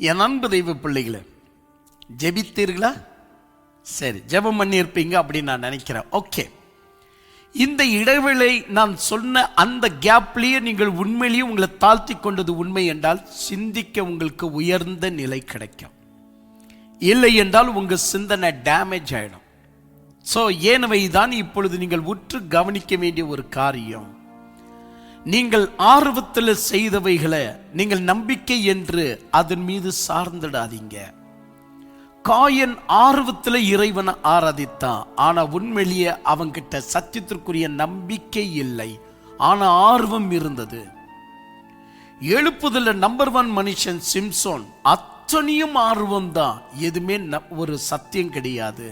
என் அன்பு தெய்வ பிள்ளைகளே, ஜெபித்தீர்களா? சரி, ஜெபம் பண்ணியிருப்பீங்க அப்படின்னு நான் நினைக்கிறேன். ஓகே, இந்த இடைவேளை நான் சொன்ன அந்த கேப்லேயே நீங்கள் உண்மையிலேயே உங்களை தாழ்த்தி கொண்டது உண்மை என்றால் சிந்திக்க உங்களுக்கு உயர்ந்த நிலை கிடைக்கும். இல்லை என்றால் உங்கள் சிந்தனை டேமேஜ் ஆகிடும். ஸோ ஏனவை தான் இப்பொழுது நீங்கள் உற்று கவனிக்க வேண்டிய ஒரு காரியம். நீங்கள் ஆர்வத்தில் செய்தவைகளை நீங்கள் நம்பிக்கை என்று அதன் மீது சார்ந்திடாதீங்க. காயன் ஆர்வத்தில் இறைவனை ஆராதித்தான். ஆனா உண்மையிலேயே அவங்கிட்ட சத்தியத்திற்குரிய நம்பிக்கை இல்லை, ஆனா ஆர்வம் இருந்தது. எழுப்புதல நம்பர் 1 மனுஷன் சிம்சோன். அத்தனையும் ஆர்வம் தான், எதுவுமே ஒரு சத்தியம் கிடையாது.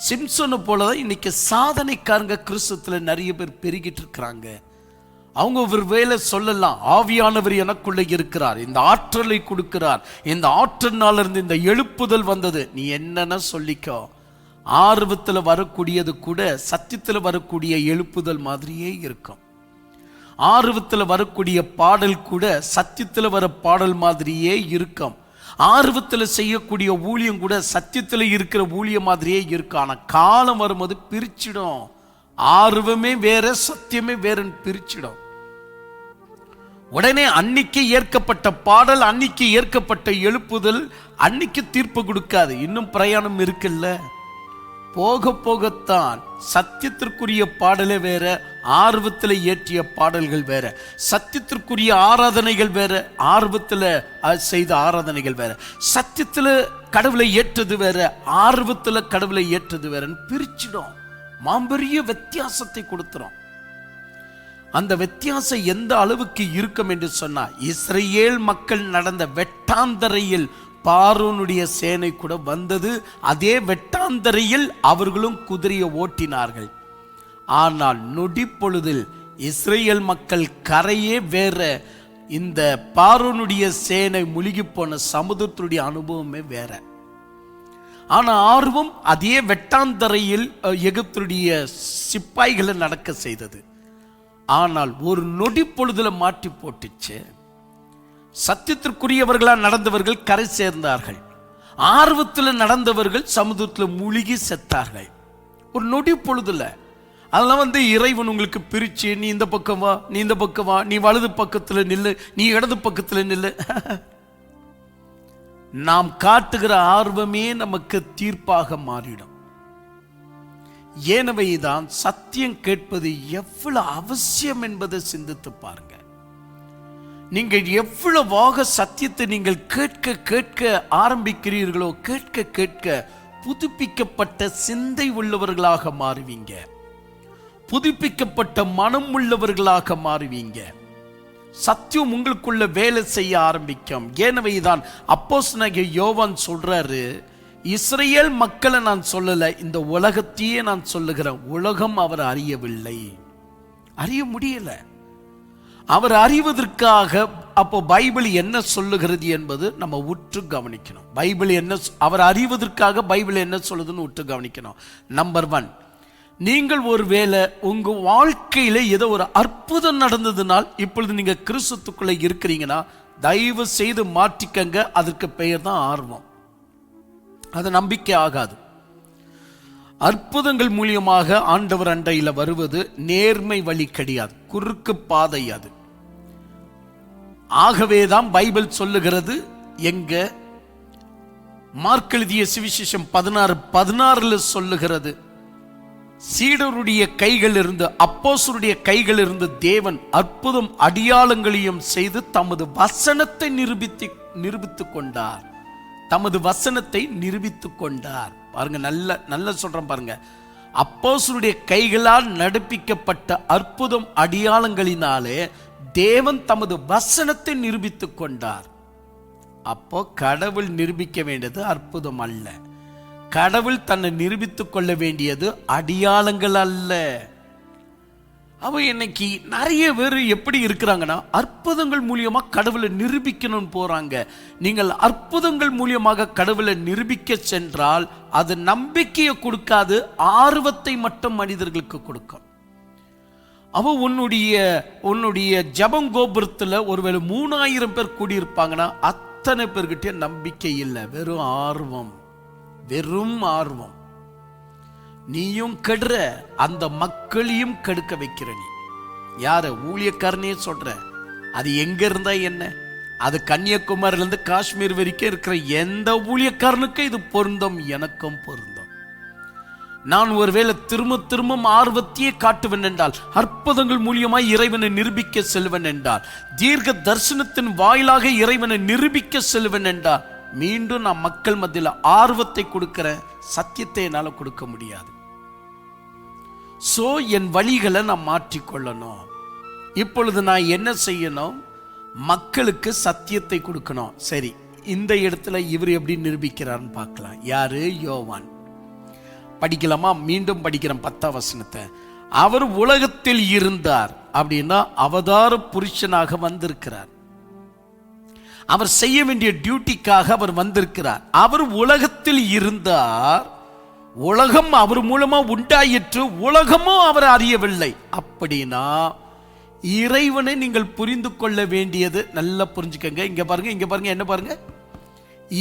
சிம்சோனை போலதான் இன்னைக்கு சாதனைக்காரங்க கிறிஸ்துவத்துல நிறைய பேர் பெருகிட்டு இருக்கிறாங்க. அவங்க ஒரு வேலை சொல்லலாம், ஆவியானவர் எனக்குள்ள இருக்கிறார், இந்த ஆற்றலை கொடுக்கிறார், இந்த ஆற்றல்னால இருந்து இந்த எழுப்புதல் வந்தது. நீ என்னன்னா சொல்லிக்கோ, ஆர்வத்தில் வரக்கூடியது கூட சத்தியத்தில் வரக்கூடிய எழுப்புதல் மாதிரியே இருக்கும். ஆர்வத்தில் வரக்கூடிய பாடல் கூட சத்தியத்தில் வர பாடல் மாதிரியே இருக்கும். ஆர்வத்தில் செய்யக்கூடிய ஊழியம் கூட சத்தியத்தில் இருக்கிற ஊழியம் மாதிரியே இருக்கும். ஆனால் காலம் வரும்போது பிரிச்சிடும். ஆர்வமே வேற, சத்தியமே வேறன்னு பிரிச்சிடும். உடனே அன்னைக்கு ஏற்கப்பட்ட பாடல், அன்னைக்கு ஏற்கப்பட்ட எழுப்புதல் அன்னைக்கு தீர்ப்பு கொடுக்காது. இன்னும் பிரயாணம் இருக்குல்ல, போக போகத்தான். சத்தியத்திற்குரிய பாடலே வேற, ஆர்வத்தில் ஏற்றிய பாடல்கள் வேற. சத்தியத்திற்குரிய ஆராதனைகள் வேற, ஆர்வத்தில் செய்த ஆராதனைகள் வேற. சத்தியத்தில் கடவுளை ஏற்றது வேற, ஆர்வத்தில் கடவுளை ஏற்றது வேறன்னு பிரிச்சிடும். மாம்பெரிய வித்தியாசத்தை கொடுத்துரும். அந்த வித்தியாசம் எந்த அளவுக்கு இருக்கும் என்று சொன்னா, இஸ்ரேல் மக்கள் நடந்த வெட்டாந்தரையில் பார்வோனுடைய சேனை கூட வந்தது. அதே வெட்டாந்தரையில் அவர்களும் குதிரையை ஓட்டினார்கள். ஆனால் நொடி பொழுதில் இஸ்ரேல் மக்கள் கரையே வேற, இந்த பார்வோனுடைய சேனை முழுகி போன சமுதிரத்துடைய அனுபவமே வேற. ஆனா ஆர்வம் அதே வெட்டாந்தரையில் எகிப்துடைய சிப்பாய்களை நடக்க செய்தது. ஆனால் ஒரு நொடி பொழுதுல மாட்டி போட்டுச்சு. சத்தியத்திற்குரியவர்களா நடந்தவர்கள் கரை சேர்ந்தார்கள், ஆர்வத்தில் நடந்தவர்கள் சமுதிரத்தில் மூழ்கி செத்தார்கள் ஒரு நொடி பொழுதுல. அதெல்லாம் இறைவன் உங்களுக்கு பிரிச்சு, நீ இந்த பக்கம் வா, நீ இந்த பக்கம் வா, நீ வலது பக்கத்துல நில்லு, நீ இடது பக்கத்துல நில்லு. நாம் காட்டுகிற ஆர்வமே நமக்கு தீர்ப்பாக மாறிடும். ஏனவைதான் சத்தியம் கேட்பது எவ்வளவு அவசியம் என்பதை சிந்தித்து பாருங்க. நீங்கள் எவ்வளவாக சத்தியத்தை நீங்கள் கேட்க கேட்க ஆரம்பிக்கிறீர்களோ, கேட்க கேட்க புதுப்பிக்கப்பட்ட சிந்தை உள்ளவர்களாக மாறுவீங்க, புதுப்பிக்கப்பட்ட மனம் உள்ளவர்களாக மாறுவீங்க. சத்தியம் உங்களுக்குள்ள வேலை செய்ய ஆரம்பிக்கும். ஏனவைதான் அப்போஸ்தலனாகிய யோவான் சொல்றாரு, இஸ்ரேல் மக்களை நான் சொல்லல, இந்த உலகத்தையே நான் சொல்லுகிறேன். உலகம் அவர் அறியவில்லை, அறிய முடியல. அவர் அறிவதற்காக அப்போ பைபிள் என்ன சொல்லுகிறது என்பது நம்ம உற்று கவனிக்கணும். பைபிள் என்ன, அவர் அறிவதற்காக பைபிள் என்ன சொல்லுதுன்னு உற்று கவனிக்கணும். நம்பர் 1, நீங்கள் ஒருவேளை உங்க வாழ்க்கையில ஏதோ ஒரு அற்புதம் நடந்ததுனால், இப்பொழுது நீங்க கிறிஸ்துவுக்குள்ள இருக்கிறீங்கன்னா தயவு செய்து மாற்றிக்கங்க. அதற்கு பெயர் தான் ஆர்வம். அது நம்பிக்கை ஆகாது. அற்புதங்கள் மூலியமாக ஆண்டவர் அண்டையில வருவது நேர்மை வழி கிடையாது, குறுக்கு பாதை அது. ஆகவேதான் பைபிள் சொல்லுகிறது, எங்க மார்க் எழுதிய சுவிசேஷம் 16:16 சொல்லுகிறது, சீடருடைய கைகள் இருந்து, அப்போஸ்தலருடைய கைகள் இருந்து தேவன் அற்புதம் அடையாளங்களையும் செய்து தமது வசனத்தை நிரூபித்துக் கொண்டார். தமது வசனத்தை நிரூபித்துக் கொண்டார். பாருங்க, நல்ல சொல்றேன் பாருங்க. அப்போஸ்தலருடைய கைகளால் நடப்பிக்கப்பட்ட அற்புதம் அடையாளங்களினாலே தேவன் தமது வசனத்தை நிரூபித்துக் கொண்டார். அப்போ கடவுள் நிரூபிக்க வேண்டியது அற்புதம் அல்ல, கடவுள் தன்னை நிரூபித்துக் கொள்ள வேண்டியது அடையாளங்கள் அல்ல. அவ இன்னைக்கு நிறைய பேர் எப்படி இருக்கிறாங்கன்னா, அற்புதங்கள் மூலியமா கடவுளை நிரூபிக்கணும்னு போறாங்க. நீங்கள் அற்புதங்கள் மூலியமாக கடவுளை நிரூபிக்க சென்றால் அது நம்பிக்கையை கொடுக்காது, ஆர்வத்தை மட்டும் மனிதர்களுக்கு கொடுக்கும். அவ உன்னுடைய ஜபம் கோபுரத்துல ஒருவேளை 3000 பேர் கூடியிருப்பாங்கன்னா அத்தனை பேர்கிட்ட நம்பிக்கை இல்லை, வெறும் ஆர்வம், வெறும் ஆர்வம். நீயும் கெடுற, அந்த மக்களையும் கெடுக்க வைக்கிற. நீ யார ஊழியக்காரனே சொல்ற, அது எங்க இருந்தா என்ன, அது கன்னியாகுமரியில இருந்து காஷ்மீர் வரைக்கும் இருக்கிற எந்த ஊழியக்காரனுக்கும் இது பொருந்தும், எனக்கும் பொருந்தும். நான் ஒருவேளை திரும்ப திரும்ப ஆர்வத்தையே காட்டுவேன் என்றால், அற்புதங்கள் மூலியமாய் இறைவனை நிரூபிக்க செல்வன் என்றால், தீர்க்க தரிசனத்தின் வாயிலாக இறைவனை நிரூபிக்க செல்வன் என்றால், மீண்டும் நான் மக்கள் மத்தியில் ஆர்வத்தை கொடுக்கிற, சத்தியத்தை என்னால் கொடுக்க முடியாது. சோ என் வழிகளை நான் மாற்றிக்கொள்ளணும். இப்பொழுது நான் என்ன செய்யணும்? மக்களுக்கு சத்தியத்தை கொடுக்கணும். சரி, இந்த இடத்துல இவர் எப்படி நிரூபிக்கிறார்னு பார்க்கலாம். யாரு? யோவான். படிக்கலாமா? மீண்டும் படிக்கிறேன் 10ஆம் வசனத்தை. அவர் உலகத்தில் இருந்தார் அப்படின்னா அவதார புருஷனாக வந்திருக்கிறார். அவர் செய்ய வேண்டிய டியூட்டிக்காக அவர் வந்திருக்கிறார். அவர் உலகத்தில் இருந்தார், உலகம் அவர் மூலமா உண்டாயிற்று, உலகமும் அவர் அறியவில்லை. அப்படின்னா இறைவனை நீங்கள் புரிந்து கொள்ள வேண்டியது, நல்லா புரிஞ்சுக்கங்க. இங்க பாருங்க, இங்க பாருங்க, என்ன பாருங்க,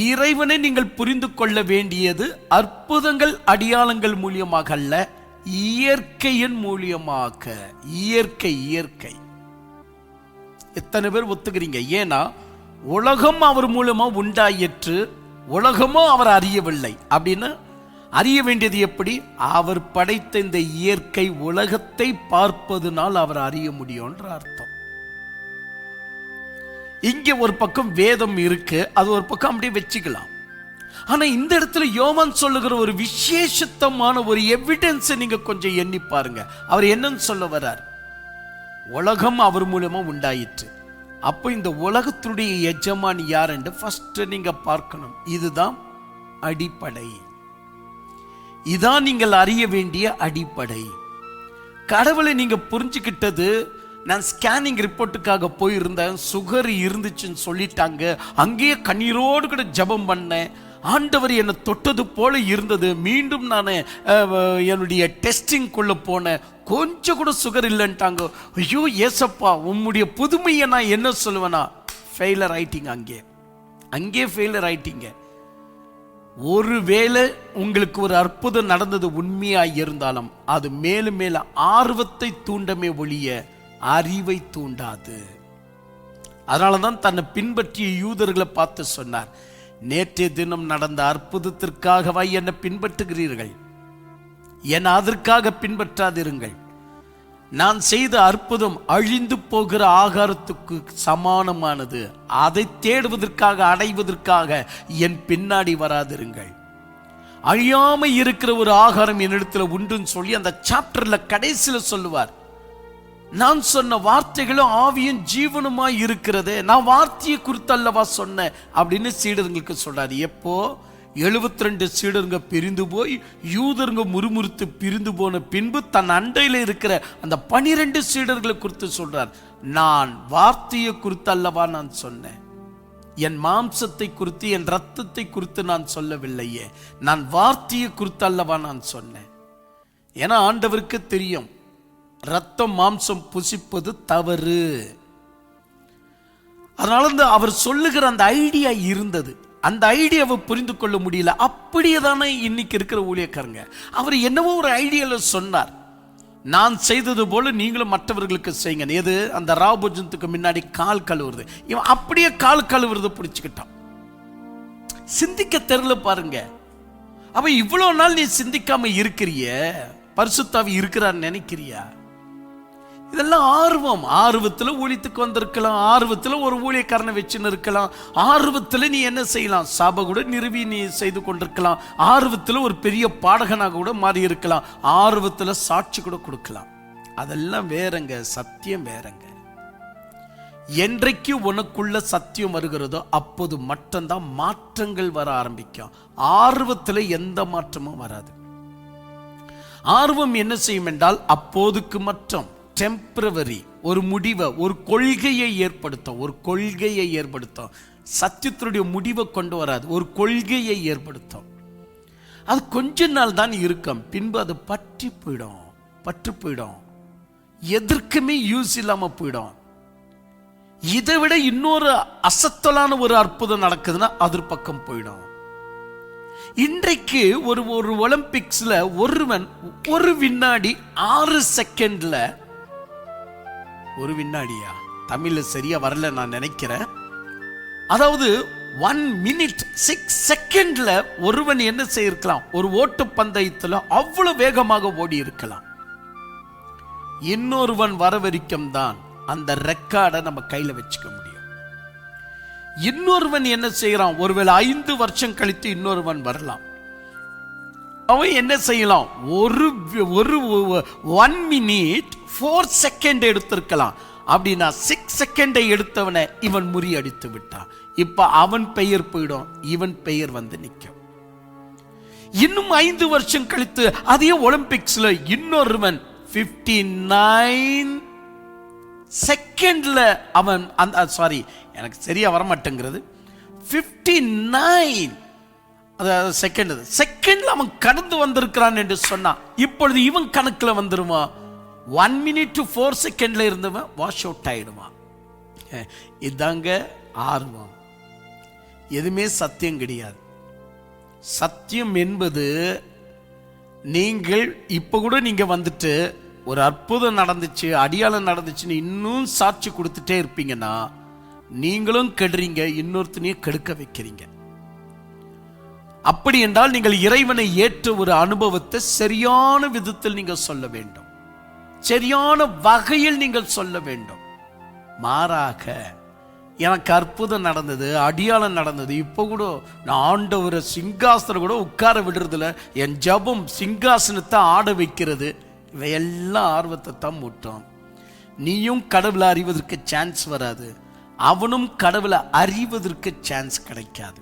இறைவனை நீங்கள் புரிந்து கொள்ள வேண்டியது அற்புதங்கள் அடையாளங்கள் மூலியமாக அல்ல, இயற்கையின் மூலியமாக. இயற்கை, இயற்கை. எத்தனை பேர் ஒத்துக்கிறீங்க? ஏன்னா உலகம் அவர் மூலமா உண்டாயிற்று, உலகமும் அவர் அறியவில்லை. அப்படின்னு அறிய வேண்டியது எப்படி? அவர் படைத்த இந்த இயற்கை உலகத்தை பார்ப்பதனால் அவர் அறிய முடியும்ன்ற அர்த்தம். இங்க ஒரு பக்கம் வேதம் இருக்கு, அது ஒரு பக்கம் அப்படியே வச்சுக்கலாம். ஆனா இந்த இடத்துல யோவான் சொல்லுகிற ஒரு விசேஷத்தமான ஒரு எவிடன்ஸ் நீங்க கொஞ்சம் எண்ணி பாருங்க. அவர் என்னன்னு சொல்ல வர்றார்? உலகம் அவர் மூலமா உண்டாயிற்று. அப்போ இந்த உலகத்துடைய எஜமான் யார் என்று ஃபர்ஸ்ட் நீங்க பார்க்கணும். இதுதான் அடிப்படை. இதான் நீங்கள் அறிய வேண்டிய அடிப்படை. கடவுளை நீங்க புரிஞ்சுக்கிட்டது, நான் ஸ்கேனிங் ரிப்போர்ட்டுக்காக போயிருந்தேன், சுகர் இருந்துச்சுன்னு சொல்லிட்டாங்க, அங்கேயே கண்ணீரோடு கூட ஜெபம் பண்ணேன், ஆண்டவர் என்னை தொட்டது போல இருந்தது, மீண்டும் நான் என்னுடைய டெஸ்டிங்குள்ள போனேன், கொஞ்சம் கூட சுகர் இல்லைன்ட்டாங்க. ஐயோ ஏசப்பா, உம்முடைய புதுமையை நான் என்ன சொல்லுவேனா? ஃபெயிலர் ஆயிட்டீங்க. அங்கே ஃபெயிலர் ஆயிட்டீங்க. ஒருவேளை உங்களுக்கு ஒரு அற்புதம் நடந்தது உண்மையாய் இருந்தாலும் அது மேலும் மேல ஆர்வத்தை தூண்டமே ஒழிய அறிவை தூண்டாது. அதனாலதான் தன்னை பின்பற்றிய யூதர்களை பார்த்து சொன்னார், நேற்றைய தினம் நடந்த அற்புதத்திற்காகவா என்னை பின்பற்றுகிறீர்கள்? என்னை அதற்காக பின்பற்றாதிருங்கள். நான் செய்த அற்புதம் அழிந்து போகிற ஆகாரத்துக்கு சமானமானது. அதை தேடுவதற்காக, அடைவதற்காக என் பின்னாடி வராதிருங்கள். அழியாம இருக்கிற ஒரு ஆகாரம் என்னிடத்துல உண்டுன்னு சொல்லி அந்த சாப்டர்ல கடைசியில சொல்லுவார். நான் சொன்ன வார்த்தைகளும் ஆவியும் ஜீவனுமாய் இருக்கிறதே, நான் வார்த்தையை குறித்து அல்லவா சொன்னேன் அப்படின்னு சீடர்களுக்கு சொல்றாரு. எப்போ 72 சீடருங்க பிரிந்து போய் யூதருங்க முறுமுறுத்து பிரிந்து போன பின்பு தன் அண்டையில் இருக்கிற அந்த 12 சீடர்களை குறித்து சொல்றார். நான் வார்த்தையை குறித்து அல்லவா நான் சொன்னேன், என் மாம்சத்தை குறித்து என் ரத்தத்தை குறித்து நான் சொல்லவில்லையே, நான் வார்த்தையை குறித்து அல்லவா நான் சொன்னேன். ஏன்னா ஆண்டவருக்கு தெரியும் ரத்தம் மாம்சம் புசிப்பது தவறு. அதனால அவர் சொல்லுகிற அந்த ஐடியா இருந்தது, அந்த ஐடியாவை புரிந்து கொள்ள முடியல. அப்படியே தானே இன்னைக்கு இருக்கிற ஊழியக்காரங்க. அவர் என்னவோ ஒரு ஐடியால சொன்னார், நான் செய்தது போல நீங்களும் மற்றவர்களுக்கு செய்யுங்க. எது? அந்த ராபோஜனத்துக்கு முன்னாடி கால் கழுவுறது. இவன் அப்படியே கால் கழுவுறது பிடிச்சுக்கிட்டான். சிந்திக்க தெரியல பாருங்க. அவ இவ்வளவு நாள் நீ சிந்திக்காம இருக்கிறிய, பரிசுத்தாவி இருக்கிறான்னு நினைக்கிறியா? இதெல்லாம் ஆர்வம். ஆர்வத்துல ஊழியத்துக்கு வந்திருக்கலாம், ஆர்வத்துல ஒரு ஊழியக்காரனை வச்சுன்னு இருக்கலாம், ஆர்வத்துல நீ என்ன செய்யலாம், சபை கூட நிறுவி நீ செய்து கொண்டிருக்கலாம், ஆர்வத்துல ஒரு பெரிய பாடகனாக கூட மாறி இருக்கலாம், ஆர்வத்துல சாட்சி கூட கொடுக்கலாம். அதெல்லாம் வேறங்க, சத்தியம் வேறங்க. என்றைக்கு உனக்குள்ள சத்தியம் வருகிறதோ அப்போது மட்டும்தான் மாற்றங்கள் வர ஆரம்பிக்கும். ஆர்வத்துல எந்த மாற்றமும் வராது. ஆர்வம் என்ன செய்யும் என்றால் அப்போதுக்கு மட்டும் டெம்பரவரி, ஒரு முடிவை, ஒரு கொள்கையை ஏற்படுத்தும். ஒரு கொள்கையை ஏற்படுத்தும். சத்தியத்தினுடைய முடிவை கொண்டு வராது, ஒரு கொள்கையை ஏற்படுத்தும். அது கொஞ்ச நாள் தான் இருக்கும், பின்பு அது பற்றி போயிடும், எதற்குமே யூஸ் இல்லாம போயிடும். இதை விட இன்னொரு அசத்தலான ஒரு அற்புதம் நடக்குதுன்னா அது பக்கம் போயிடும். இன்றைக்கு ஒரு ஒலிம்பிக்ஸ்ல ஒருவன் ஒரு வினாடி 6 செகண்ட்ல, ஒரு வினாடியா தமிழ்ல சரியா வரல நான் நினைக்கிறேன், அதாவது 1 minute 6 செகண்ட்ல ஒருவன் என்ன செய்திருக்கலாம், ஒரு ஓட்டு பந்தயத்தில் அவ்வளவு வேகமாக ஓடி இருக்கலாம். இன்னொருவன் வர வரைக்கும் தான் அந்த ரெக்கார்டை நம்ம கையில வச்சுக்க முடியும். இன்னொருவன் என்ன செய்யறான், ஒருவேளை 5 வருஷம் கழித்து இன்னொருவன் வரலாம். அவன் என்ன செய்யலாம், ஒரு 1 minute 4 செகண்ட் எடுத்திருக்கலாம். அப்படின்னா 6 செகண்டை எடுத்தவனை இவன் முறியடித்து விட்டான். இப்ப அவன் பெயர் போயிடும், இவன் பெயர் வந்து நிற்கும். இன்னும் 5 வருஷம் கழித்து அதே ஒலிம்பிக்ஸ்ல இன்னொருவன் 59 செகண்ட்ல அவன் அந்த சாரி எனக்கு சரியா வர மாட்டேங்கிறது 59 செகண்ட்ல அவன் கடந்து வந்திருக்கிறான் என்று சொன்னா, இப்பொழுது இவன் கணக்குல வந்துருவான். 1 minute 4 செகண்ட்ல இருந்தவன் வாஷ் அவுட் ஆயிடுவான். இதாங்க ஆர்வம். எதுவுமே சத்தியம் கிடையாது. சத்தியம் என்பது நீங்கள் இப்ப கூட நீங்க வந்துட்டு ஒரு அற்புதம் நடந்துச்சு, அடியாளம் நடந்துச்சுன்னு இன்னும் சாட்சி கொடுத்துட்டே இருப்பீங்கன்னா நீங்களும் கெடுறீங்க, இன்னொருத்தனையும் கெடுக்க வைக்கிறீங்க. அப்படி என்றால் நீங்கள் இறைவனை ஏற்ற ஒரு அனுபவத்தை சரியான விதத்தில் நீங்கள் சொல்ல வேண்டும், சரியான வகையில் நீங்கள் சொல்ல வேண்டும். மாறாக எனக்கு அற்புதம் நடந்தது, அடியாளம் நடந்தது, இப்போ கூட நான் ஆண்டவரை சிங்காசனம் கூட உட்கார விடுறதில்ல, என் ஜபம் சிங்காசனத்தை ஆட வைக்கிறது, இவையெல்லாம் ஆர்வத்தை தான் மூட்டும். நீயும் கடவுளை அறிவதற்கு சான்ஸ் வராது, அவனும் கடவுளை அறிவதற்கு சான்ஸ் கிடைக்காது.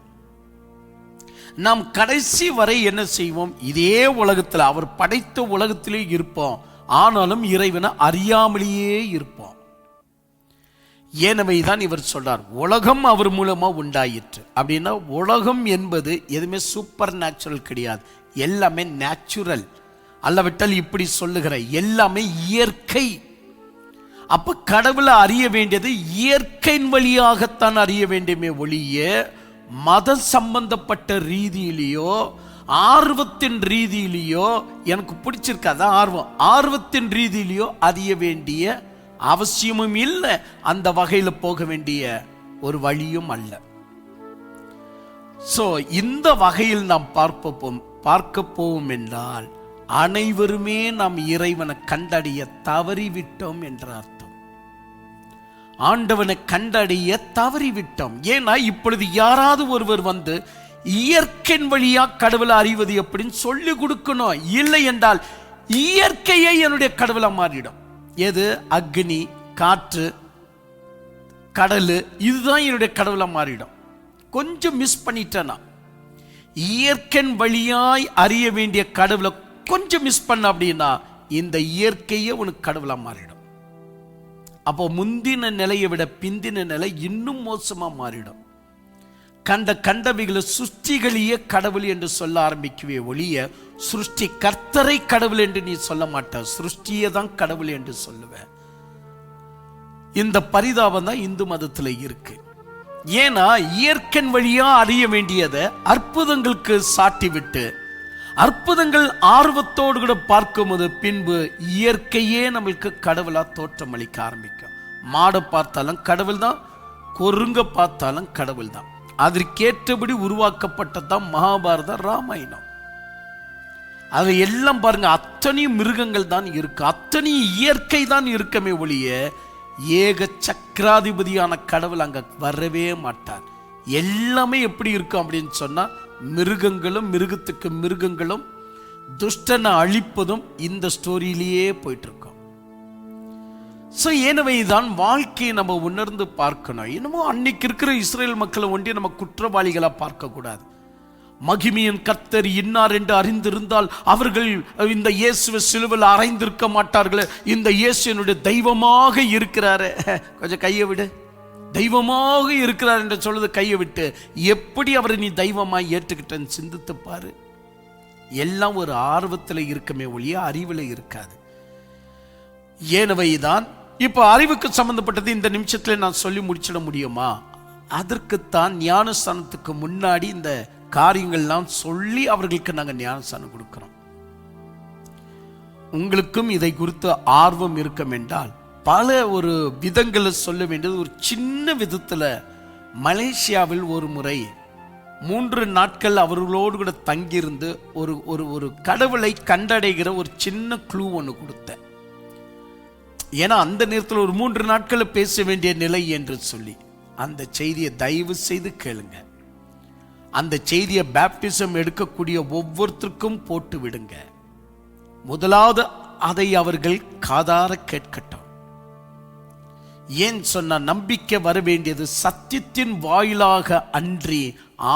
நாம் கடைசி வரை என்ன செய்வோம், இதே உலகத்தில் அவர் படைத்த உலகத்திலே இருப்போம், ஆனாலும் இறைவனை அறியாமலேயே இருப்போம். எனவே தான் இவர் சொல்றார், உலகம் அவர் மூலமா உண்டாயிற்று. அப்படின்னா உலகம் என்பது எதுவுமே சூப்பர் நேச்சுரல் கிடையாது, எல்லாமே நேச்சுரல். அல்லவிட்டால் இப்படி சொல்லுகிற எல்லாமே இயற்கை. அப்ப கடவுளை அறிய வேண்டியது இயற்கையின் வழியாகத்தான் அறிய வேண்டுமே ஒழிய மத சம்பந்தப்பட்ட ரீதியிலேயோ ஆர்வத்தின் ரீதியிலேயோ, எனக்கு பிடிச்சிருக்காத ஆர்வத்தின் ரீதியிலேயோ அறிய வேண்டிய அவசியமும் இல்லை, அந்த வகையில் போக வேண்டிய ஒரு வழியும் அல்ல. சோ இந்த வகையில் நாம் பார்க்க போவோம் என்றால் அனைவருமே நாம் இறைவனை கண்டடைய தவறிவிட்டோம் என்ற அர்த்தம். ஆண்டவனை கண்டடைய தவறிவிட்டோம். ஏன்னா இப்பொழுது யாராவது ஒருவர் வந்து இயற்கையின் வழியா கடவுளை அறிவது எப்படின்னு சொல்லி கொடுக்கணும். இல்லை என்றால் இயற்கையை என்னுடைய கடவுளை மாறிடும். எது? அக்னி, காற்று, கடல், இதுதான் என்னுடைய கடவுளை மாறிடும். கொஞ்சம் மிஸ் பண்ணிட்டேனா, இயற்கையின் வழியாய் அறிய வேண்டிய கடவுளை கொஞ்சம் மிஸ் பண்ண அப்படின்னா இந்த இயற்கையே உனக்கு கடவுளா மாறிடும். அப்போ முந்தின நிலையை விட பிந்தின நிலை இன்னும் மோசமா மாறிடும். கண்டவைகளை சுஷ்டிகளையே கடவுள் என்று சொல்ல ஆரம்பிக்கவே ஒழிய சுஷ்டி கர்த்தரை கடவுள் என்று நீ சொல்ல மாட்ட, சுஷ்டியை தான் கடவுள் என்று சொல்லுவேன். இந்த பரிதாபம் தான் இந்து மதத்தில் இருக்கு. ஏன்னா இயற்கை வழியா அறிய வேண்டியதை அற்புதங்களுக்கு சாட்டி விட்டு அற்புதங்கள் ஆர்வத்தோடு கூட பார்க்கும்போது பின்பு இயற்கையே நம்மளுக்கு கடவுளா தோற்றம் அளிக்க ஆரம்பிக்கும். மாடை பார்த்தாலும் கடவுள் தான், கொருங்க பார்த்தாலும் கடவுள் தான். அதற்கேற்றபடி உருவாக்கப்பட்டதான் மகாபாரத, ராமாயணம். அது எல்லாம் பாருங்க, அத்தனையும் மிருகங்கள் தான் இருக்கு, அத்தனையும் இயற்கை தான் இருக்கமே ஒழிய ஏக சக்கராதிபதியான கடவுள் அங்க வரவே மாட்டார். எல்லாமே எப்படி இருக்கும் அப்படின்னு சொன்னா மிருகங்களும் மிருகத்துக்கு மிருகங்களும் துஷ்டனை அழிப்பதும் இந்த ஸ்டோரியிலேயே போயிட்டு இருக்கோம். ஸோ எனவே தான் வாழ்க்கையை நம்ம உணர்ந்து பார்க்கணும். என்னமோ அன்னைக்கு இருக்கிற இஸ்ரேல் மக்களை ஒன்றே நம்ம குற்றவாளிகளா பார்க்க கூடாது. மகிமையின் கர்த்தர் இன்னார் என்று அறிந்திருந்தால் அவர்கள் இந்த இயேசுவை சிலுவையில் அறைந்திருக்க மாட்டார்களே. இந்த இயேசு என்னுடைய தெய்வமாக இருக்கிறாரு, கொஞ்சம் கையை விடு, தெய்வமாக இருக்கிறார் என்று சொல்லுது கையை விட்டு, எப்படி அவரை நீ தெய்வமாய் ஏற்றுக்கிட்டேன்னு சிந்தித்து பாரு. எல்லாம் ஒரு ஆர்வத்தில் இருக்கமே ஒழிய அறிவில் இருக்காது. ஏனவைதான் இப்போ அறிவுக்கு சம்பந்தப்பட்டது இந்த நிமிஷத்துல நான் சொல்லி முடிச்சிட முடியுமா? அதற்குத்தான் ஞானஸ்தானத்துக்கு முன்னாடி இந்த காரியங்கள்லாம் சொல்லி அவர்களுக்கு நாங்கள் ஞானஸ்தானம் கொடுக்கிறோம். உங்களுக்கும் இதை குறித்து ஆர்வம் இருக்கும் என்றால் பல ஒரு விதங்களை சொல்ல வேண்டியது. ஒரு சின்ன விதத்துல மலேசியாவில் ஒரு முறை 3 நாட்கள் அவர்களோடு கூட தங்கியிருந்து ஒரு ஒரு ஒரு கடவுளை கண்டடைகிற ஒரு சின்ன க்ளூ ஒன்று கொடுத்தேன். ஏன்னா அந்த நேரத்தில் ஒரு 3 நாட்கள் பேச வேண்டிய நிலை என்று சொல்லி அந்த செய்தியை தயவு செய்து கேளுங்க. அந்த செய்தியை பேப்டிசம் எடுக்கக்கூடிய ஒவ்வொருத்தருக்கும் போட்டு விடுங்க. முதலாவது அதை அவர்கள் காதார கேட்கட்டும். ஏன் சொன்ன நம்பிக்கை வர வேண்டியது சத்தியத்தின் வாயிலாக அன்றி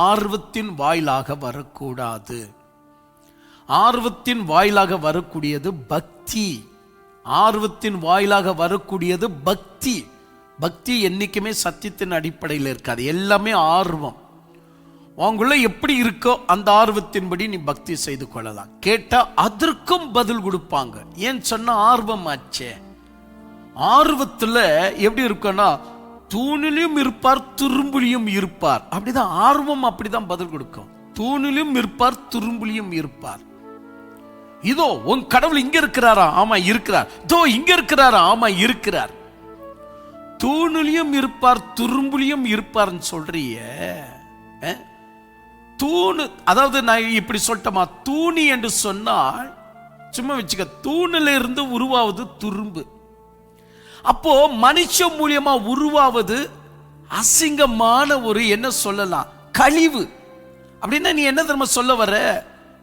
ஆர்வத்தின் வாயிலாக வரக்கூடாது. ஆர்வத்தின் வாயிலாக வரக்கூடியது பக்தி. ஆர்வத்தின் வாயிலாக வரக்கூடியது பக்தி. பக்தி என்னைக்குமே சத்தியத்தின் அடிப்படையில் இருக்காது, எல்லாமே ஆர்வம். உங்களுள்ள எப்படி இருக்கோ அந்த ஆர்வத்தின்படி நீ பக்தி செய்து கொள்ளலாம். கேட்டா அதற்கும் பதில் கொடுப்பாங்க. ஏன் சொன்னா ஆர்வம் ஆச்சே. ஆர்வத்துல எப்படி இருக்குன்னா தூணிலும் இருப்பார் துரும்புலியும் இருப்பார். அப்படிதான் ஆர்வம், அப்படிதான் பதில் கொடுக்கும். தூணிலும் இருப்பார் துரும்புலியும் இருப்பார். இதோ உன் கடவுள் இங்க இருக்கிறாரா? ஆமா இருக்கிறார். இதோ இங்க இருக்கிறாரா? ஆமா இருக்கிறார். தூணிலும் இருப்பார் துரும்புலியும் இருப்பார்னு சொல்றிய. தூணு, அதாவது நான் இப்படி சொல்லட்டமா, தூணி என்று சொன்னால் சும்மா வச்சுக்க, தூணில இருந்து உருவாவது துரும்பு. அப்போ மனுஷ மூலியமா உருவாவது அசிங்கமான ஒரு என்ன சொல்லலாம், கழிவு. அப்படின்னா நீ என்ன தெரியுமா சொல்ல வர?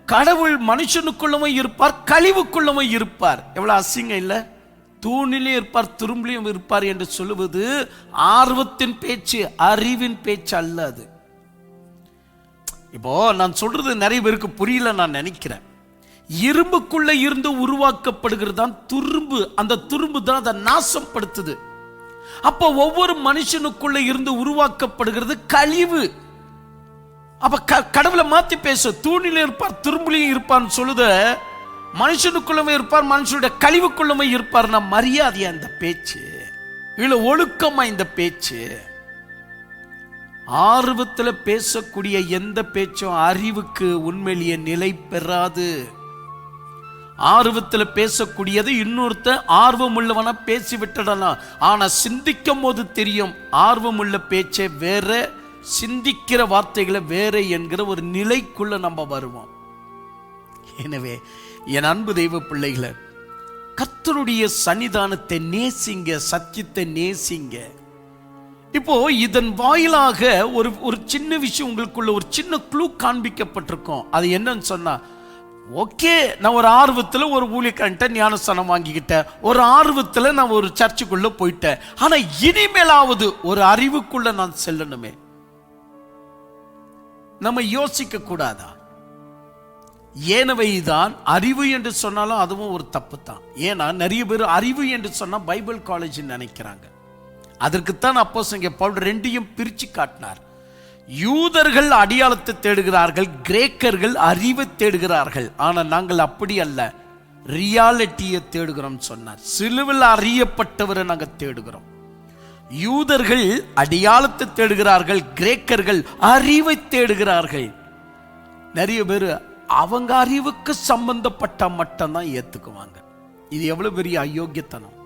கடவுள் மனுஷனுக்குள்ளவும் இருப்பார், கழிவுக்குள்ளவும் இருப்பார். எவ்வளவு அசிங்கம் இல்ல? தூணிலே இருப்பார் துரும்பிலையும் இருப்பார் என்று சொல்லுவது ஆர்வத்தின் பேச்சு, அறிவின் பேச்சு அல்ல அது. இப்போ நான் சொல்றது நிறைய பேருக்கு புரியல நான் நினைக்கிறேன். இரும்புக்குள்ள இருந்து உருவாக்கப்படுகிறது தான் துரும்பு. அந்த துரும்பு தான் அதை நாசப்படுத்துது. அப்போ ஒவ்வொரு மனுஷனுக்குள்ள இருந்து உருவாக்கப்படுகிறது கழிவு. அப்ப கடவுளை மாத்தி பேச, தூணில இருப்பார் துரும்புலையும் இருப்பார்னு சொல்லுத, மனுஷனுக்குள்ளவே இருப்பார், மனுஷனுடைய கழிவுக்குள்ளவே இருப்பார். மரியாதையா இந்த பேச்சு இல்ல ஒழுக்கமா இந்த பேச்சு? ஆர்வத்தில் பேசக்கூடிய எந்த பேச்சும் அறிவுக்கு உண்மையிலேயே நிலை பெறாது. ஆர்வத்தில் பேசக்கூடியது இன்னொருத்த ஆர்வம் உள்ளவனா பேசி விட்டுடலாம். ஆனா சிந்திக்கும் போது தெரியும் ஆர்வம் உள்ள பேச்சே வேற, சிந்திக்கிற வார்த்தைகளை வேற என்கிற ஒரு நிலைக்குள்ள நம்ம வருவோம். எனவே என் அன்பு தெய்வ பிள்ளைகளை, கர்த்தருடைய சன்னிதானத்தை நேசிங்க, சத்தியத்தை நேசிங்க. இப்போ இதன் வாயிலாக ஒரு சின்ன விஷயம் உங்களுக்குள்ள ஒரு சின்ன க்ளூ காண்பிக்கப்பட்டிருக்கும். அது என்னன்னு சொன்னா, ஓகே நான் ஒரு ஆர்வத்தில் ஒரு ஊழியக்காரன்ட்ட ஞானஸ்தானம் வாங்கிக்கிட்டேன், ஒரு ஆர்வத்தில் நான் ஒரு சர்ச்சுக்குள்ள போயிட்டேன். ஆனா இனிமேலாவது ஒரு அறிவுக்குள்ள நான் செல்லணுமே. நம்ம யோசிக்க கூடாதா? ஏனவைதான் அறிவு என்று சொன்னாலும் அதுவும் ஒரு தப்பு தான். ஏன்னா நிறைய பேர் அறிவு என்று சொன்னா பைபிள் காலேஜ் நினைக்கிறாங்க. அதற்குத்தான் அப்போஸ்தலன் பவுல் ரெண்டையும் பிரிச்சு காட்டினார். யூதர்கள் அடையாளத்தை தேடுகிறார்கள், கிரேக்கர்கள் அறிவை தேடுகிறார்கள். ஆனா நாங்கள் அப்படி அல்ல, ரியாலிட்டியை தேடுகிறோம் சொன்னார். சிலுவையில் அறியப்பட்டவரை நாங்கள் தேடுகிறோம். யூதர்கள் அடையாளத்தை தேடுகிறார்கள், கிரேக்கர்கள் அறிவை தேடுகிறார்கள். நிறைய பேர் அவங்க அறிவுக்கு சம்பந்தப்பட்ட மட்டும்தான் ஏத்துக்குவாங்க. இது எவ்வளவு பெரிய அயோக்கியத்தனம்!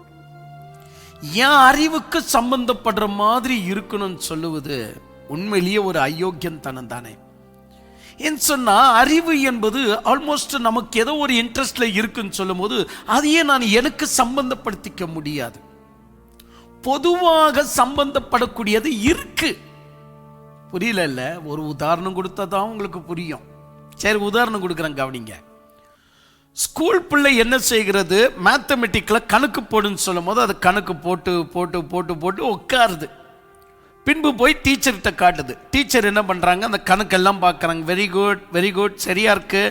என் அறிவுக்கு சம்பந்தப்படுற மாதிரி இருக்கணும்னு சொல்லுவது உண்மையிலேயே ஒரு அயோக்கியத்தனம் தானே. ஏன்னு சொன்னா அறிவு என்பது ஆல்மோஸ்ட் நமக்கு ஏதோ ஒரு இன்ட்ரெஸ்ட்ல இருக்குன்னு சொல்லும் போது அதையே நான் எனக்கு சம்பந்தப்படுத்திக்க முடியாது. பொதுவாக சம்பந்தப்படக்கூடியது இருக்கு. புரியல? ஒரு உதாரணம் கொடுத்தாதான் உங்களுக்கு புரியும். சரி, உதாரணம் கொடுக்குறேன், கவனிங்க. ஸ்கூல் பிள்ளை என்ன செய்கிறது? மேத்தமெட்டிக்ல கணக்கு போடுன்னு சொல்லும் போது அது கணக்கு போட்டு போட்டு போட்டு போட்டு உட்காருது. பின்பு போய் டீச்சர்கிட்ட காட்டுது. டீச்சர் என்ன பண்றாங்க? அந்த கணக்கெல்லாம் பார்க்குறாங்க. வெரி குட் வெரி குட், சரியா இருக்கு.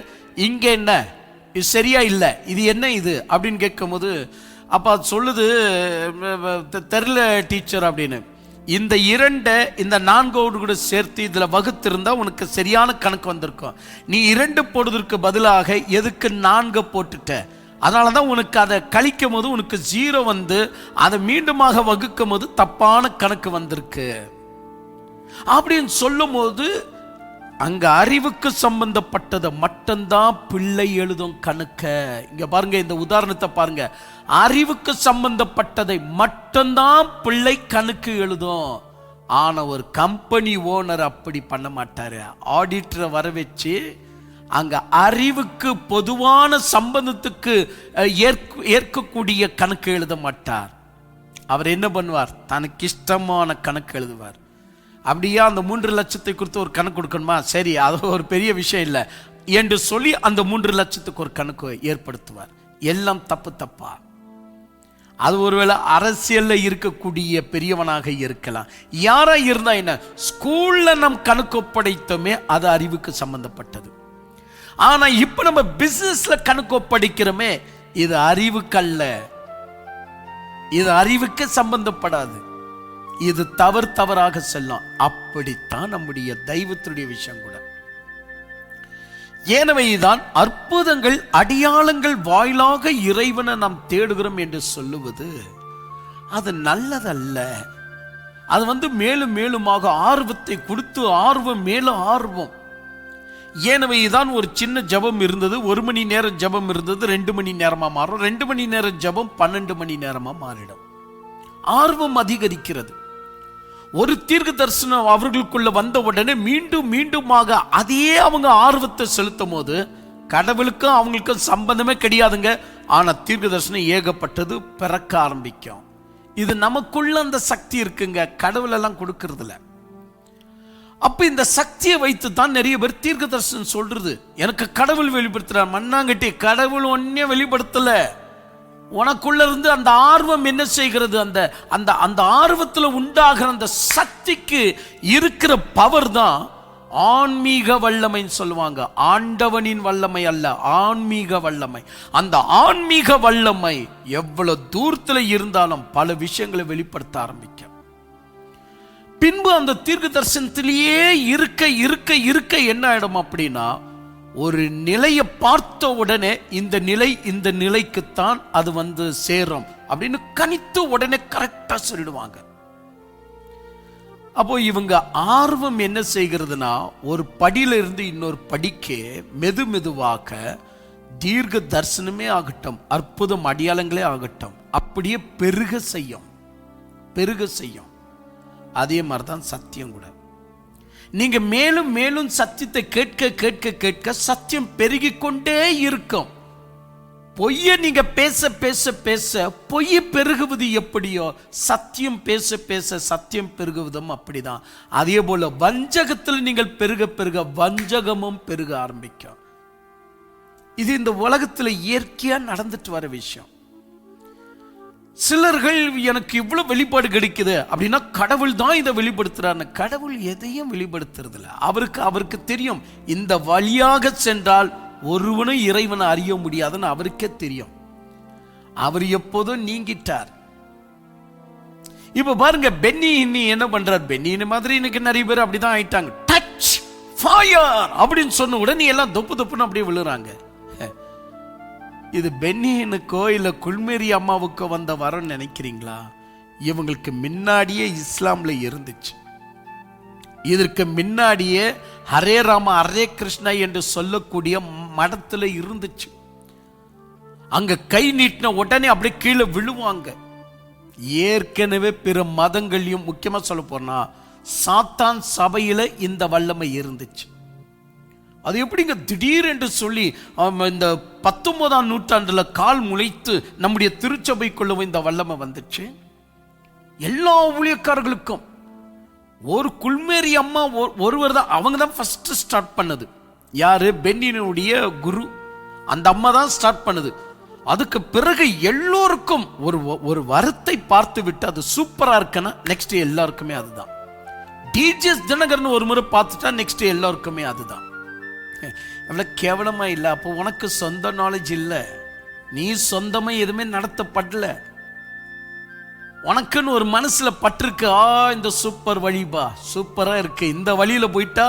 இங்க என்ன இது சரியா இல்லை, இது என்ன இது அப்படின்னு கேட்கும் போது அப்போ அது சொல்லுது, தெரியல டீச்சர் அப்படின்னு. இந்த 2 இந்த 4 கூட சேர்த்து இதுல வகுத்திருந்தா உனக்கு சரியான கணக்கு வந்திருக்கும். நீ 2 போடுவதற்கு பதிலாக எதுக்கு 4 போட்டுட்ட? அதனால தான் உனக்கு அதை கழிக்கும் போது உனக்கு 0 வந்து அதை மீண்டுமாக வகுக்கும் போது தப்பான கணக்கு வந்திருக்கு அப்படின்னு சொல்லும் போது, அங்க அறிவுக்கு சம்பந்தப்பட்டதை மட்டும்தான் பிள்ளை எழுதும் கணக்க. இங்க பாருங்க, இந்த உதாரணத்தை பாருங்க. அறிவுக்கு சம்பந்தப்பட்டதை மட்டும்தான் பிள்ளை கணக்கு எழுதும். ஆனா ஒரு கம்பெனி ஓனர் அப்படி பண்ண மாட்டாரு. ஆடிட்டரை வர வச்சு அங்க அறிவுக்கு பொதுவான சம்பந்தத்துக்கு ஏற்கக்கூடிய கணக்கு எழுத மாட்டார். அவர் என்ன பண்ணுவார்? தனக்கு இஷ்டமான கணக்கு எழுதுவார். அப்படியா அந்த 3 லட்சத்தை குறித்து ஒரு கணக்கு கொடுக்கணுமா? சரி, அது ஒரு பெரிய விஷயம் இல்லை என்று சொல்லி அந்த 3 லட்சத்துக்கு ஒரு கணக்கு ஏற்படுத்துவார். எல்லாம் தப்பா. அது ஒருவேளை அரசியல்ல இருக்கக்கூடிய பெரியவனாக இருக்கலாம். யாரா இருந்தா என்ன, ஸ்கூல்ல நம் கணக்கு ஒப்படைத்தோமே அது அறிவுக்கு சம்பந்தப்பட்டது. ஆனா இப்ப நம்ம பிசினஸ்ல கணக்கு ஒப்படைக்கிறோமே, இது அறிவுக்கல்ல, இது அறிவுக்கு சம்பந்தப்படாது. இது தவறாக செல்லும். அப்படித்தான் நம்முடைய தெய்வத்துடைய விஷயம் கூட. எனவேதான் அற்புதங்கள் அடையாளங்கள் வாயிலாக இறைவனை நாம் தேடுகிறோம் என்று சொல்லுவது அது நல்லதல்ல. அது மேலும் மேலுமாக ஆர்வத்தை கொடுத்து ஆர்வம் மேல ஆர்வம். எனவேதான் ஒரு சின்ன ஜபம் இருந்தது, 1 மணி நேரம் ஜபம் இருந்தது, 2 மணி நேரமா மாறும், 2 மணி நேரம் ஜபம் 12 மணி நேரமா மாறிடும். ஆர்வம் அதிகரிக்கிறது. ஒரு தீர்க்க தரிசனம் அவர்களுக்குள்ள வந்த உடனே மீண்டும் மீண்டுமாக அதே அவங்க ஆர்வத்தை செலுத்தும் போது கடவுளுக்கும் அவங்களுக்கும் சம்பந்தமே கிடையாதுங்க. ஆனா தீர்க்க தரிசனம் ஏகப்பட்டது பிறக்க ஆரம்பிக்கும். இது நமக்குள்ள அந்த சக்தி இருக்குங்க, கடவுள் எல்லாம் கொடுக்கறதுல. அப்ப இந்த சக்தியை வைத்து தான் நிறைய பேர் தீர்க்க தரிசனம் சொல்றது. எனக்கு கடவுள் வெளிப்படுத்துறார். மண்ணாங்கட்டி, கடவுள் ஒன்னே வெளிப்படுத்தல. உனக்குள்ள இருந்து அந்த ஆர்வம் என்ன செய்கிறது? அந்த அந்த அந்த ஆர்வத்தில் உண்டாகிற அந்த சக்திக்கு இருக்கிற பவர் தான் ஆன்மீக வல்லமைன்னு சொல்லுவாங்க. ஆண்டவனின் வல்லமை அல்ல, ஆன்மீக வல்லமை. அந்த ஆன்மீக வல்லமை எவ்வளவு தூரத்துல இருந்தாலும் பல விஷயங்களை வெளிப்படுத்த ஆரம்பிக்கும். பின்பு அந்த தீர்க்க தரிசனத்திலேயே இருக்க இருக்க இருக்க என்ன ஆயிடும் அப்படின்னா, ஒரு நிலையை பார்த்த உடனே இந்த நிலைக்குத்தான் அது சேரும் அப்படின்னு கணித்து உடனே கரெக்டா சொல்லிடுவாங்க. அப்போ இவங்க ஆர்வம் என்ன செய்கிறதுனா, ஒரு படியில இருந்து இன்னொரு படிக்கு மெதுவாக தீர்க்க தரிசனமே ஆகட்டும், அற்புதம் அடையாளங்களே ஆகட்டும், அப்படியே பெருக செய்யும். அதே மாதிரிதான் சத்தியம் கூட. நீங்க மேலும் மேலும் சத்தியத்தை கேட்க கேட்க கேட்க சத்தியம் பெருகிக் கொண்டே இருக்கும். பொய்ய நீங்க பேச பேச பேச பொய் பெருகுவது எப்படியோ, சத்தியம் பேச பேச சத்தியம் பெருகுவதும் அப்படிதான். அதே போல வஞ்சகத்தில் நீங்கள் பெருக பெருக வஞ்சகமும் பெருக ஆரம்பிக்கும். இது இந்த உலகத்துல இயற்கையா நடந்துட்டு வர விஷயம். சிலர்கள் எனக்கு இவ்வளவு வெளிப்பாடு கிடைக்குது அப்படின்னா கடவுள் தான் இதை வெளிப்படுத்துறாரு. கடவுள் எதையும் வெளிப்படுத்துறது இல்லை. அவருக்கு தெரியும், இந்த வழியாக சென்றால் ஒருவனும் இறைவனை அறிய முடியாதுன்னு அவருக்கே தெரியும். அவர் எப்போதும் நீங்கிட்டார். இப்ப பாருங்க, பென்னி என்ன பண்றார்? பென்னி மாதிரி இன்னைக்கு நிறைய பேர் அப்படிதான் ஆயிட்டாங்க. டச் ஃபயர் அப்படின்னு சொன்ன உடனே எல்லாம் தொப்புன்னு அப்படியே விழுறாங்க. இது பென்னினுக்கோ இல்ல குல்மேரி அம்மாவுக்கோ வந்த வரம் நினைக்கிறீங்களா? இவங்களுக்கு முன்னாடியே இஸ்லாம்ல இருந்துச்சு. இதற்கு முன்னாடியே ஹரே ராம ஹரே கிருஷ்ணா என்று சொல்லக்கூடிய மடத்துல இருந்துச்சு. அங்க கை நீட்டின உடனே அப்படியே கீழே விழுவாங்க. ஏற்கனவே பிற மதங்களையும், முக்கியமா சொல்ல போனா சாத்தான் சபையில இந்த வல்லமை இருந்துச்சு. அது எப்படிங்க திடீர் என்று சொல்லி இந்த 19ஆம் நூற்றாண்டுல கால் முளைத்து நம்முடைய திருச்சபைக்குள்ள இந்த வல்லமை வந்துச்சு. எல்லா ஊழியக்காரர்களுக்கும் ஒரு குல்மேரி அம்மா ஒருவர் தான், அவங்க தான் ஃபர்ஸ்ட் ஸ்டார்ட் பண்ணது. யாரு? பென்னினுடைய குரு, அந்த அம்மா தான் ஸ்டார்ட் பண்ணது. அதுக்கு பிறகு எல்லோருக்கும் ஒரு வரத்தை பார்த்து விட்டு அது சூப்பரா இருக்குன்னா நெக்ஸ்ட் எல்லாருக்குமே அதுதான். டிஜிஎஸ் தினகரன் ஒரு முறை பார்த்துட்டா நெக்ஸ்ட் எல்லாருக்குமே அதுதான். எவ்வளவு கேவலமா இல்லை? அப்போ உனக்கு சொந்த நாலேஜ் இல்லை, நீ சொந்தமா எதுவுமே நடத்தப்படல, உனக்குன்னு ஒரு மனசுல பட்டிருக்கு. இந்த சூப்பர் வழிபா, சூப்பரா இருக்கு, இந்த வழியில போயிட்டா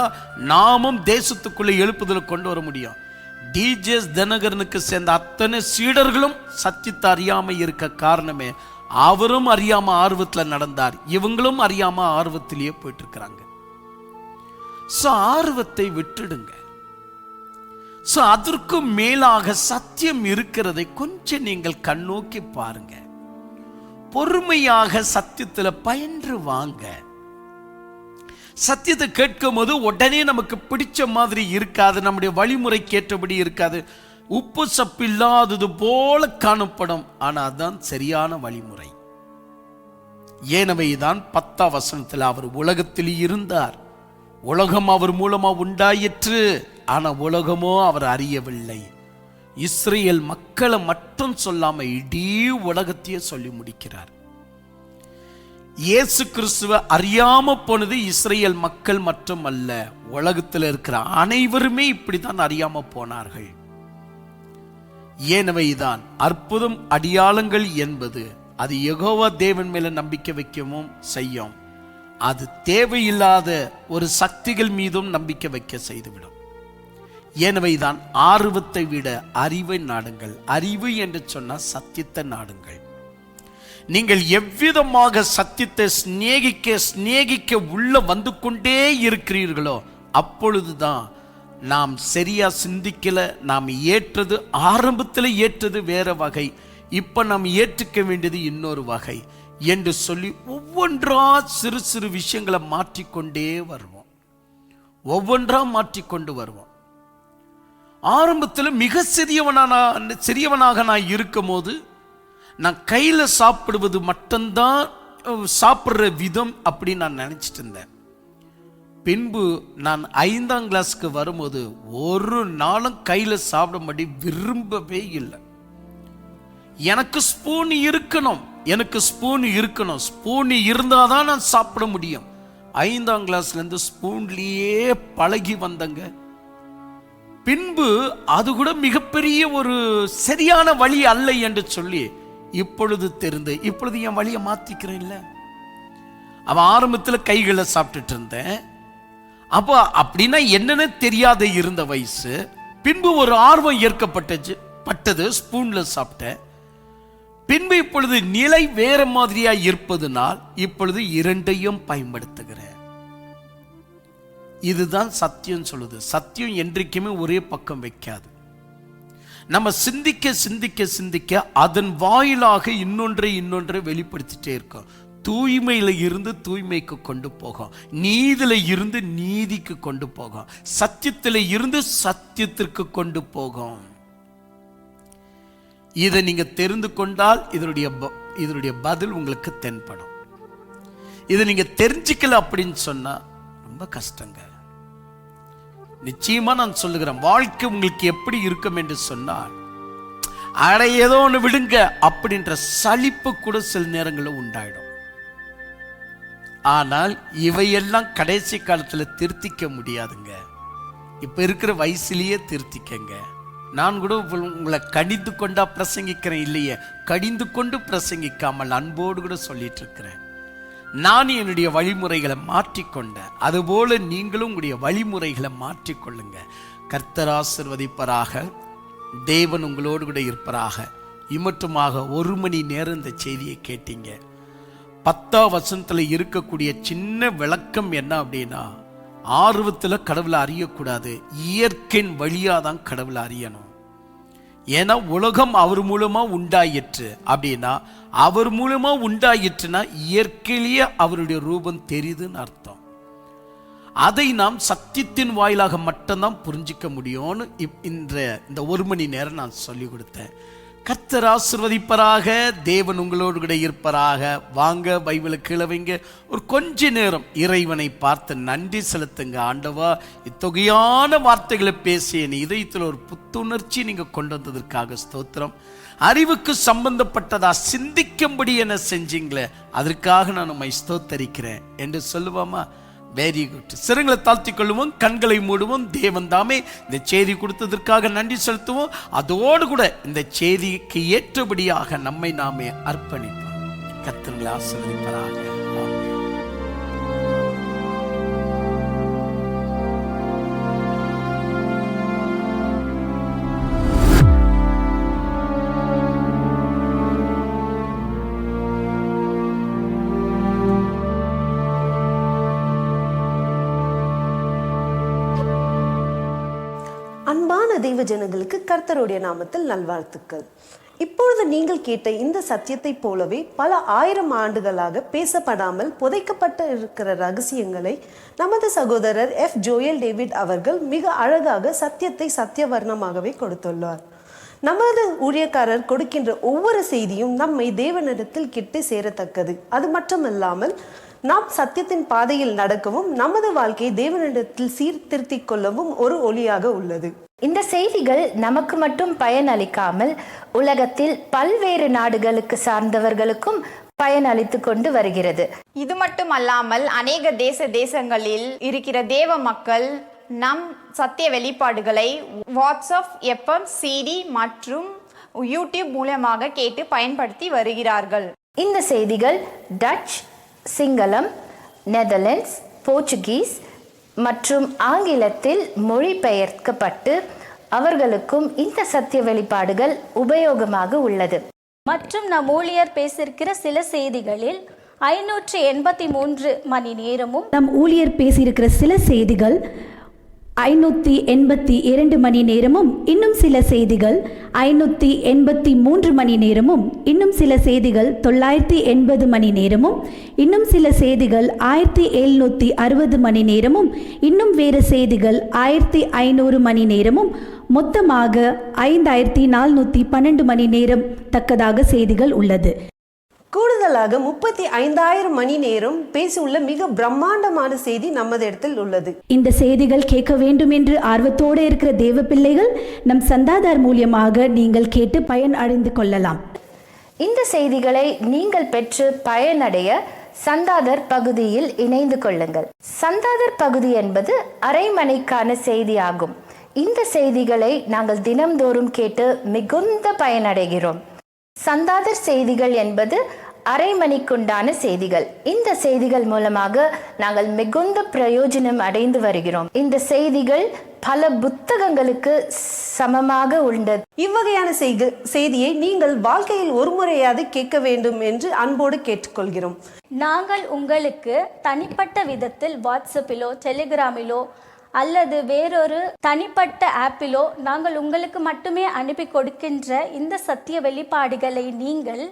நாமும் தேசத்துக்குள்ள எழுப்புதல கொண்டு வர முடியும். டிஜேஎஸ் தினகரனுக்கு சேர்ந்த அத்தனை சீடர்களும் சத்தியத்தை அறியாம இருக்க காரணமே, அவரும் அறியாம ஆர்வத்துல நடந்தார், இவங்களும் அறியாம ஆர்வத்திலேயே போயிட்டு இருக்கிறாங்க. ஆர்வத்தை விட்டுடுங்க. அதற்கு மேலாக சத்தியம் இருக்கிறதை கொஞ்சம் நீங்கள் கண்ணோக்கி பாருங்க. பொறுமையாக சத்தியத்துல பயின்று வாங்க. சத்தியத்தை கேட்கும் போது உடனே நமக்கு பிடிச்ச மாதிரி இருக்காது, நம்முடைய வழிமுறைக்கு ஏற்றபடி இருக்காது, உப்பு சப்பு இல்லாதது போல காணப்படும். ஆனா அதுதான் சரியான வழிமுறை. ஏனவைதான் 10ஆம் வசனத்தில் அவர் உலகத்தில் இருந்தார், உலகம் அவர் மூலமா உண்டாயிற்று, ஆனா உலகமோ அவர் அறியவில்லை. இஸ்ரேல் மக்களை மட்டும் சொல்லாம இடீ உலகத்தையே சொல்லி முடிக்கிறார். இயேசு கிறிஸ்துவ அறியாம போனது இஸ்ரேல் மக்கள் மட்டும் அல்ல, உலகத்தில் இருக்கிற அனைவருமே இப்படித்தான் அறியாம போனார்கள். ஏனவைதான் அற்புதம் அடையாளங்கள் என்பது அது யெகோவா தேவன் மேல நம்பிக்கை வைக்கவும் செய்யும், அது தேவையில்லாத ஒரு சக்திகள் மீதும் நம்பிக்கை வைக்க செய்துவிடும். ஏனவைதான் ஆர்வத்தை விட அறிவை நாடுங்கள். அறிவு என்று சொன்னால் சத்தியத்தை நாடுங்கள். நீங்கள் எவ்விதமாக சத்தியத்தை சிநேகிக்க உள்ள வந்து கொண்டே இருக்கிறீர்களோ அப்பொழுதுதான் நாம் சரியா சிந்திக்கல, நாம் ஏற்றது ஆரம்பத்தில் ஏற்றது வேற வகை, இப்ப நாம் ஏற்றுக்க வேண்டியது இன்னொரு வகை என்று சொல்லி ஒவ்வொன்றா சிறு சிறு விஷயங்களை மாற்றிக்கொண்டே வருவோம். ஒவ்வொன்றா மாற்றிக்கொண்டு வருவோம். ஆரம்பத்தில் மிக சிறியவனாக நான் இருக்கும் போது நான் கையில சாப்பிடுவது மட்டும்தான் சாப்பிடுற விதம் அப்படி நான் நினைச்சிட்டு இருந்தேன். பின்பு நான் 5ஆம் கிளாஸ்க்கு வரும்போது ஒரு நாளும் கையில சாப்பிடும்படி விரும்பவே இல்லை. எனக்கு ஸ்பூன் இருக்கணும், ஸ்பூன் இருந்தாதான் நான் சாப்பிட முடியும். 5ஆம் கிளாஸ்ல இருந்து ஸ்பூன்லயே பழகி வந்தங்க. பின்பு அது கூட மிகப்பெரிய ஒரு சரியான வழி அல்ல என்று சொல்லி இப்பொழுது என் வழியை மாத்திக்கிறேன். இல்ல, அவன் ஆரம்பத்தில் கைகளை சாப்பிட்டுட்டு இருந்தேன். அப்போ அப்படின்னா என்னன்னு தெரியாத இருந்த வயசு. பின்பு ஒரு ஆர்வம் ஏற்கப்பட்டது, ஸ்பூன்ல சாப்பிட்டேன். பின்பு இப்பொழுது நிலை வேற மாதிரியா இருப்பதனால் இப்பொழுது இரண்டையும் பயன்படுத்துகிறேன். இதுதான் சத்தியம் சொல்லுது. சத்தியம் என்றைக்குமே ஒரே பக்கம் வைக்காது. நம்ம சிந்திக்க சிந்திக்க சிந்திக்க அதன் வாயிலாக இன்னொன்றை வெளிப்படுத்திட்டே இருக்கோம். தூய்மையில இருந்து தூய்மைக்கு கொண்டு போகும், நீதியில இருந்து நீதிக்கு கொண்டு போகும், சத்தியத்தில இருந்து சத்தியத்திற்கு கொண்டு போகும். இதை நீங்க தெரிந்து கொண்டால் இதனுடைய பதில் உங்களுக்கு தென்படும். இதை நீங்க தெரிஞ்சுக்கல அப்படின்னு சொன்னா ரொம்ப கஷ்டங்க. நிச்சயமா நான் சொல்லுகிறேன், வாழ்க்கை உங்களுக்கு எப்படி இருக்கும் என்று சொன்னால் அட ஏதோ ஒன்று விடுங்க அப்படின்ற சலிப்பு கூட சில நேரங்களில் உண்டாயிடும். ஆனால் இவையெல்லாம் கடைசி காலத்தில் திருத்திக்க முடியாதுங்க. இப்ப இருக்கிற வயசுலயே திருத்திக்கங்க. நான் கூட உங்களை கடிந்து கொண்டா பிரசங்கிக்கிறேன் இல்லையே, கடிந்து கொண்டு பிரசங்கிக்காமல் அன்போடு கூட சொல்லிட்டு இருக்கிறேன். நான் என்னுடைய வழிமுறைகளை மாற்றிக்கொண்டேன், அதுபோல நீங்களும் உங்களுடைய வழிமுறைகளை மாற்றிக்கொள்ளுங்க. கர்த்தர் ஆசீர்வதிப்பராக, தேவன் உங்களோடு கூட இருப்பராக. இமட்டுமாக 1 மணி நேரம் இந்த செய்தியை கேட்டீங்க. 10ஆம் வசனத்துல இருக்கக்கூடிய சின்ன விளக்கம் என்ன அப்படின்னா, ஆர்வத்தில் கடவுளை அறியக்கூடாது, இயற்கையின் வழியாதான் கடவுளை அறியணும். ஏன்னா உலகம் அவர் மூலமா உண்டாயிற்று அப்படின்னா, அவர் மூலமா உண்டாயிற்றுனா இயற்கையிலேயே அவருடைய ரூபம் தெரியுதுன்னு அர்த்தம். அதை நாம் சத்தியத்தின் வாயிலாக மட்டும்தான் புரிஞ்சிக்க முடியும்னு இந்த 1 மணி நேரம் நான் சொல்லி கொடுத்தேன். கர்த்தர் ஆசீர்வதிப்பராக, தேவன் உங்களோடு கூட இருப்பராக. வாங்க, பைபிளை கீழே வைங்க, ஒரு கொஞ்ச நேரம் இறைவனை பார்த்து நன்றி செலுத்துங்க. ஆண்டவா, இத்தொகையான வார்த்தைகளை பேசி என் இதயத்தில் ஒரு புத்துணர்ச்சி நீங்க கொண்டு வந்ததற்காக ஸ்தோத்திரம். அறிவுக்கு சம்பந்தப்பட்டதா சிந்திக்கும்படி என்ன செஞ்சீங்களே, அதற்காக நான் உம்மை ஸ்தோத்தரிக்கிறேன் என்று சொல்லுவோமா? Very good. சிரங்களை தாழ்த்தி கொள்ளுவோம், கண்களை மூடுவோம். தேவன் தாமே இந்த செய்தி கொடுத்ததற்காக நன்றி செலுத்துவோம். அதோடு கூட இந்த செய்திக்கு ஏற்றபடியாக நம்மை நாமே அர்ப்பணிப்போம். கர்த்தர் ஆசீர்வதிப்பாராக. தெய்வ ஜனங்களுக்கு கர்த்தருடைய நாமத்தில் நல்வாழ்த்துக்கள். இப்பொழுது நீங்கள் கேட்ட இந்த சத்தியத்தை போலவே பல ஆயிரம் ஆண்டுகளாக பேசப்படாமல் புதைக்கப்பட்டு இருக்கிற ரகசியங்களை நமது சகோதரர் ஜோயல் டேவிட் அவர்கள் மிக அழகாக சத்தியத்தை சத்தியவர்ணமாகவே கொடுத்துள்ளார். நமது ஊழியக்காரர் கொடுக்கின்ற ஒவ்வொரு செய்தியும் நம்மை தேவனிடத்தில் கிட்டு சேரத்தக்கது. அது மட்டுமல்லாமல் நாம் சத்தியத்தின் பாதையில் நடக்கவும் நமது வாழ்க்கையை தேவனிடத்தில் சீர்திருத்திக் கொள்ளவும் ஒரு ஒளியாக உள்ளது. இந்த செய்திகள் நமக்கு மட்டும் பயனளிக்காமல் உலகத்தில் பல்வேறு நாடுகளுக்கு சார்ந்தவர்களுக்கும் பயனளித்து கொண்டு வருகிறது. இது மட்டுமல்லாமல் அநேக தேசங்களில் இருக்கிற தேவ மக்கள் நம் சத்திய வெளிப்பாடுகளை வாட்ஸ்அப், FM, CD மற்றும் யூடியூப் மூலமாக கேட்டு பயன்படுத்தி வருகிறார்கள். இந்த செய்திகள் டச், சிங்களம், நெதர்லாண்ட்ஸ், போர்ச்சுகீஸ் மற்றும் ஆங்கிலத்தில் மொழிபெயர்க்கப்பட்டு அவர்களுக்கும் இந்த சத்திய வெளிப்பாடுகள் உபயோகமாக உள்ளது. மற்றும் நம் ஊழியர் பேசியிருக்கிற சில செய்திகளில் 583 மணி நேரமும், நம் ஊழியர் பேசியிருக்கிற சில செய்திகள் 582 மணி நேரமும், இன்னும் சில செய்திகள் 583 மணி நேரமும், இன்னும் சில செய்திகள் 980 மணி நேரமும், இன்னும் சில செய்திகள் 1760 மணி நேரமும், இன்னும் வேறு செய்திகள் 1500 மணி நேரமும், மொத்தமாக 5412 மணி நேரம் தக்கதாக செய்திகள் உள்ளது. கூடுதலாக 35,000 மணி நேரம் பேசியுள்ள மிக பிரம்மாண்டமான செய்தி நமது இடத்தில் உள்ளது. இந்த செய்திகள் கேட்க வேண்டும் என்று ஆர்வத்தோடு இருக்கிற தேவ பிள்ளைகள் நம் சந்தாதார் மூலியமாக நீங்கள் கேட்டு பயன் அடைந்து கொள்ளலாம். இந்த செய்திகளை நீங்கள் பெற்று பயனடைய சந்தாதர் பகுதியில் இணைந்து கொள்ளுங்கள். சந்தாதர் பகுதி என்பது அரைமணிக்கான செய்தி ஆகும். இந்த செய்திகளை நாங்கள் தினம்தோறும் கேட்டு மிகுந்த பயனடைகிறோம். சந்தாதர் செய்திகள் என்பது அரை மணிக்குண்டான செய்திகள். இந்த செய்திகள் மூலமாக நாங்கள் மிகுந்த பிரயோஜனம் அடைந்து வருகிறோம். இந்த செய்திகள் பல புத்தகங்களுக்கு சமமாக உள்ளது. இவ்வகையான செய்தியை நீங்கள் வாழ்க்கையில் ஒரு முறையாவது கேட்க வேண்டும் என்று அன்போடு கேட்டுக்கொள்கிறோம். நாங்கள் உங்களுக்கு தனிப்பட்ட விதத்தில் வாட்ஸ்அப்பிலோ, டெலிகிராமிலோ அல்லது வேறொரு தனிப்பட்ட ஆப்பிலோ நாங்கள் உங்களுக்கு மட்டுமே அனுப்பி கொடுக்கின்ற இந்த சத்திய வெளிப்பாடுகளை நீங்கள்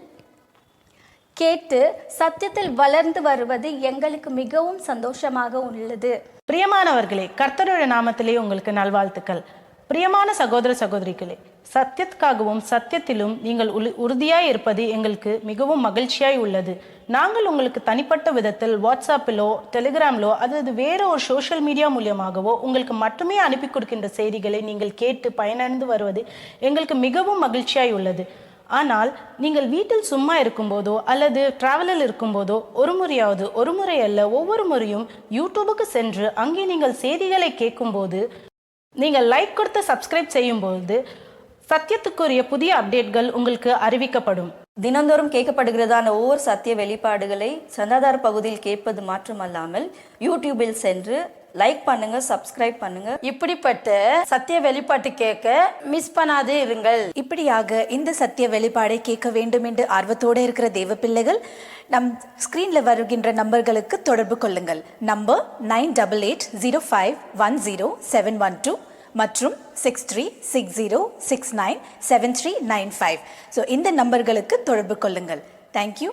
கேட்டு சத்தியத்தில் வளர்ந்து வருவது எங்களுக்கு மிகவும் சந்தோஷமாக உள்ளது. பிரியமானவர்களே, கர்த்தருடைய நாமத்திலே உங்களுக்கு நல்வாழ்த்துக்கள். பிரியமான சகோதர சகோதரிகளே, சத்தியத்துக்காகவும் சத்தியத்திலும் நீங்கள் உறுதியாய் இருப்பது எங்களுக்கு மிகவும் மகிழ்ச்சியாய் உள்ளது. நாங்கள் உங்களுக்கு தனிப்பட்ட விதத்தில் வாட்ஸ்அப்பிலோ, டெலிகிராமிலோ அல்லது வேறு ஒரு சோஷியல் மீடியா மூலியமாகவோ உங்களுக்கு மட்டுமே அனுப்பி கொடுக்கின்ற செய்திகளை நீங்கள் கேட்டு பயனடைந்து வருவது எங்களுக்கு மிகவும் மகிழ்ச்சியாய் உள்ளது. ஆனால் நீங்கள் வீட்டில் சும்மா இருக்கும்போதோ அல்லது டிராவலில் இருக்கும்போதோ ஒரு முறை அல்ல ஒவ்வொரு முறையும் யூடியூபுக்கு சென்று அங்கே நீங்கள் செய்திகளை கேட்கும்போது, நீங்கள் லைக் கொடுத்து சப்ஸ்கிரைப் செய்யும்போது சத்தியத்துக்குரிய புதிய அப்டேட்கள் உங்களுக்கு அறிவிக்கப்படும். தினந்தோறும் கேட்கப்படுகிறதான ஒவ்வொரு சத்திய வெளிப்பாடுகளை சந்தாதார பகுதியில் கேட்பது மாற்றமல்லாமல் யூடியூபில் சென்று லைக் பண்ணுங்க, சப்ஸ்கிரைப் பண்ணுங்க. இப்படிப்பட்ட சத்திய வெளிப்பாட்டு கேட்க மிஸ் பண்ணாது இருங்கள். இப்படியாக இந்த சத்திய வெளிப்பாடை கேட்க வேண்டும் என்று ஆர்வத்தோடு இருக்கிற தேவ பிள்ளைகள் நம் ஸ்கிரீன்ல வருகின்ற நம்பர்களுக்கு தொடர்பு கொள்ளுங்கள். நம்பர் 9880510712 மற்றும் 6360697395. இந்த நம்பர்களுக்கு தொடர்பு கொள்ளுங்கள். தேங்க்யூ.